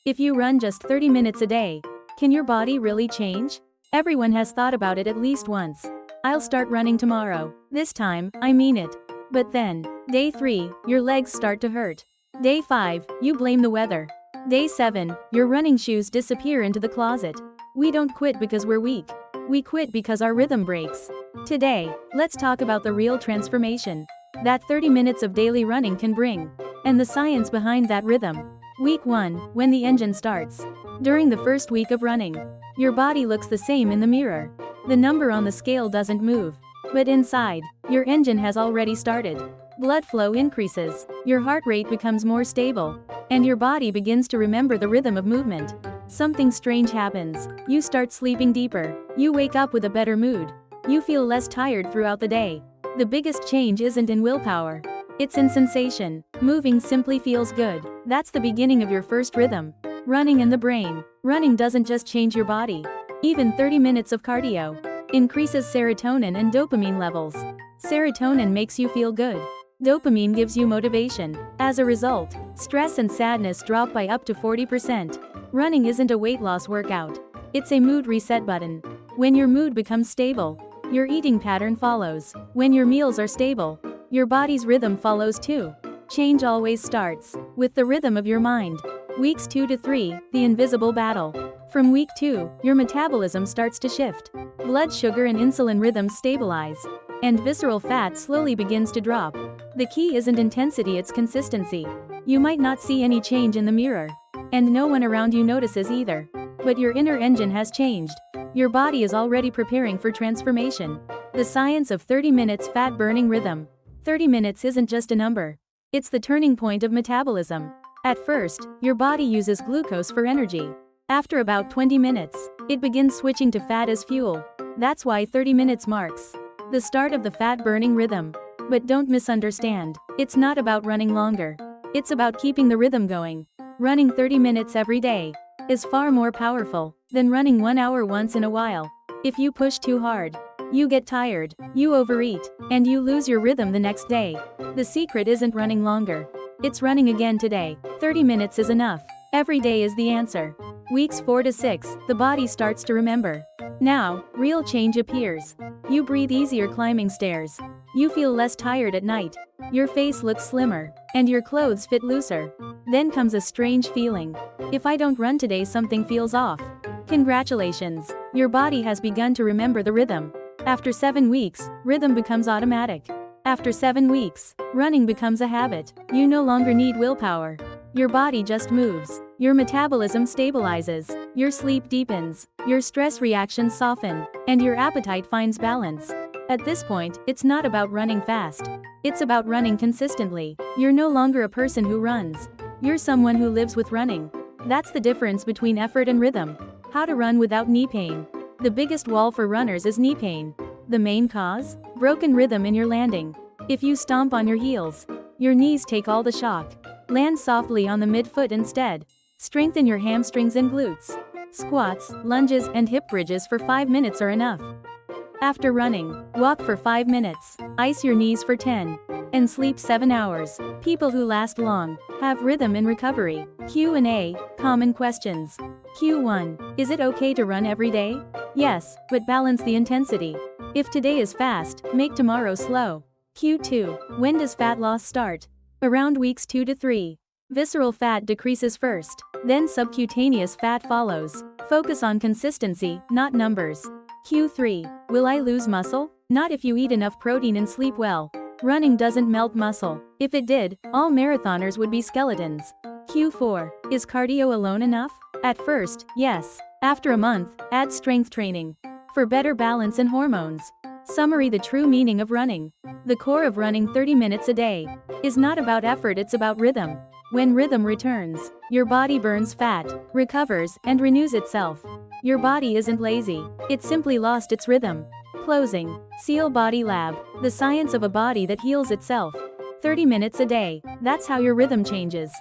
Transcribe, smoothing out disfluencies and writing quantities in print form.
If you run just 30 minutes a day, can your body really change? Everyone has thought about it at least once. I'll start running tomorrow. This time, I mean it. But then, day 3, your legs start to hurt. Day 5, you blame the weather. Day 7, your running shoes disappear into the closet. We don't quit because we're weak. We quit because our rhythm breaks. Today, let's talk about the real transformation that 30 minutes of daily running can bring, and the science behind that rhythm. Week 1, when the engine starts. During the first week of running, your body looks the same in the mirror. The number on the scale doesn't move. But inside, your engine has already started. Blood flow increases, your heart rate becomes more stable, and your body begins to remember the rhythm of movement. Something strange happens. You start sleeping deeper. You wake up with a better mood. You feel less tired throughout the day. The biggest change isn't in willpower. It's in sensation. Moving simply feels good. That's the beginning of your first rhythm. Running in the brain. Running doesn't just change your body. Even 30 minutes of cardio increases serotonin and dopamine levels. Serotonin makes you feel good. Dopamine gives you motivation. As a result, stress and sadness drop by up to 40%. Running isn't a weight loss workout. It's a mood reset button. When your mood becomes stable, your eating pattern follows. When your meals are stable, your body's rhythm follows too. Change always starts with the rhythm of your mind. Weeks 2 to 3, the invisible battle. From week 2, your metabolism starts to shift. Blood sugar and insulin rhythms stabilize, and visceral fat slowly begins to drop. The key isn't intensity, it's consistency. You might not see any change in the mirror, and no one around you notices either. But your inner engine has changed. Your body is already preparing for transformation. The science of 30 minutes fat burning rhythm. 30 minutes isn't just a number. It's the turning point of metabolism. At first, your body uses glucose for energy. After about 20 minutes, it begins switching to fat as fuel. That's why 30 minutes marks the start of the fat burning rhythm. But don't misunderstand. It's not about running longer. It's about keeping the rhythm going. Running 30 minutes every day is far more powerful than running 1 hour once in a while. If you push too hard, you get tired, you overeat, and you lose your rhythm the next day. The secret isn't running longer. It's running again today. 30 minutes is enough. Every day is the answer. Weeks 4 to 6, the body starts to remember. Now, real change appears. You breathe easier climbing stairs. You feel less tired at night. Your face looks slimmer, and your clothes fit looser. Then comes a strange feeling. If I don't run today, something feels off. Congratulations, your body has begun to remember the rhythm. After 7 weeks, rhythm becomes automatic. After 7 weeks, running becomes a habit. You no longer need willpower. Your body just moves. Your metabolism stabilizes. Your sleep deepens. Your stress reactions soften. And your appetite finds balance. At this point, it's not about running fast. It's about running consistently. You're no longer a person who runs. You're someone who lives with running. That's the difference between effort and rhythm. How to run without knee pain. The biggest wall for runners is knee pain. The main cause? Broken rhythm in your landing. If you stomp on your heels, your knees take all the shock. Land softly on the midfoot instead. Strengthen your hamstrings and glutes. Squats, lunges, and hip bridges for 5 minutes are enough. After running, walk for 5 minutes, ice your knees for 10, and sleep 7 hours. People who last long have rhythm in recovery. Q&A, common questions. Q1, is it okay to run every day? Yes, but balance the intensity. If today is fast, make tomorrow slow. Q2, when does fat loss start? Around weeks 2 to 3. Visceral fat decreases first, then subcutaneous fat follows. Focus on consistency, not numbers. Q3, will I lose muscle? Not if you eat enough protein and sleep well. Running doesn't melt muscle. If it did, all marathoners would be skeletons. Q4, is cardio alone enough? At first, yes. After a month, add strength training for better balance and hormones. Summary: the true meaning of running. The core of running 30 minutes a day is not about effort, it's about rhythm. When rhythm returns, your body burns fat, recovers, and renews itself. Your body isn't lazy, it simply lost its rhythm. Closing. SealBody Lab, the science of a body that heals itself. 30 minutes a day, that's how your rhythm changes.